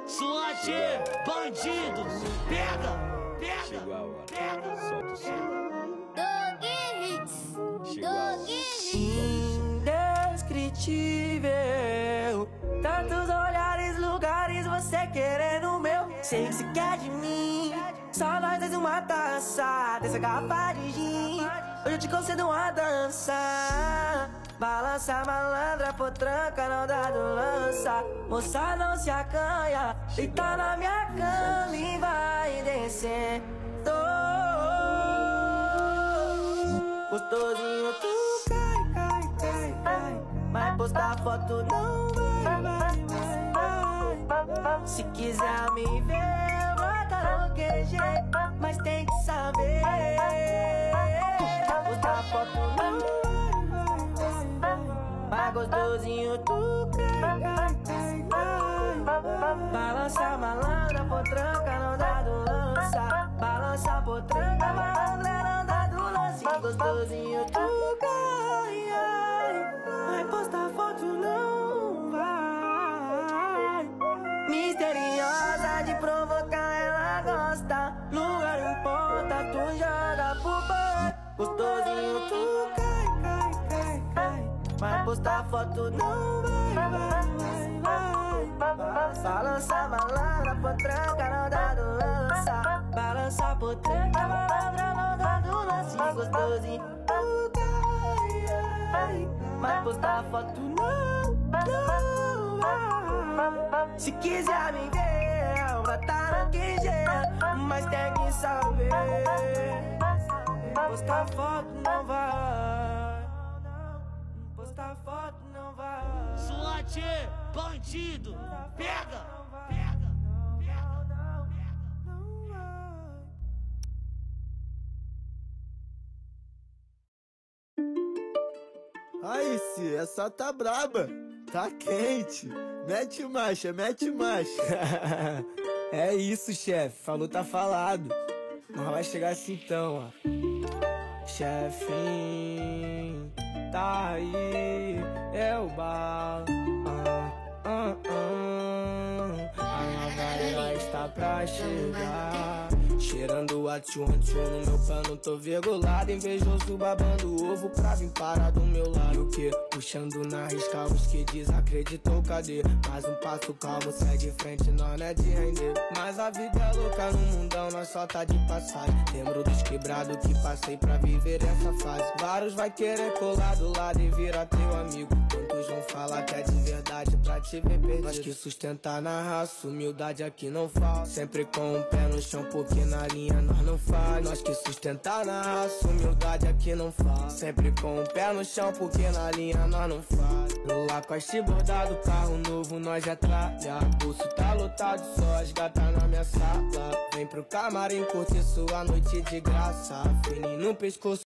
SWAT, bandido, pega, Chegou a hora, pega, solta o som. Dog Hits, Chegou a hora, Dog Hits. Indescritível, tantos olhares, lugares, você querendo o meu. Sei que você quer de mim, só nós dois uma taça dessa garrafa de gin. Hoje eu te concedo uma dança. Balança malandra, potranca, não dá do lança. Moça, não se acanha, deita na minha cama e vai descendo. Gostosinho, tu cai. Mas postar foto não vai. Se quiser me ver, bota no QG, mas tem que saber. Postar foto não vai. Mas gostosinho, tu cai. Balança malandra, potranca, não dá do lança. Balança potranca, malandra, não dá do lance. Gostosinho, tu cai. Mas postar foto não vai. Misteriosa de provocar, ela gosta. Lugar em ponta, tu joga pro bar. Gostosinho, tu cai. Mas postar foto não vai. Balança malandra, potranca, não dá do lança. Balança potranca, malandra, não dá do lance. Gostosinho, tu cai. Mas postar foto não vai. Se quiser me ver, bota no QG, mas tem que saber. Postar foto não vai. Postar foto não vai. SWAT, bandido, pega. Aí, se essa tá braba, tá quente. Mete marcha, mete marcha. É isso, chefe, falou tá falado. Mas vai chegar assim então, ó. Chefinho, tá aí, é o balo. A nova está pra chegar. Cheirando a tchum-tchum no meu pano, tô virgulado. Invejoso babando ovo pra vir parar do meu lado. E o que? Puxando na risca os que desacreditou, cadê? Mais um passo calmo, segue em frente, nós não é de render. Mas a vida é louca no mundão, nós só tá de passagem. Lembro dos quebrados que passei pra viver essa fase. Vários vai querer colar do lado e virar teu amigo. Quantos vão falar que é de verdade pra te ver perdido? Nós que sustentar na raça, humildade aqui não falta. Sempre com o pé no chão, porque na linha nós não faz. Nós que sustentar na raça, humildade aqui não faz. Sempre com o pé no chão, porque na linha nós não faz. No Lacoste bordado, carro novo nós já tralha. Bolso tá lotado, só as gatas na minha sala. Vem pro camarim curtir sua noite de graça. Fininho no pescoço,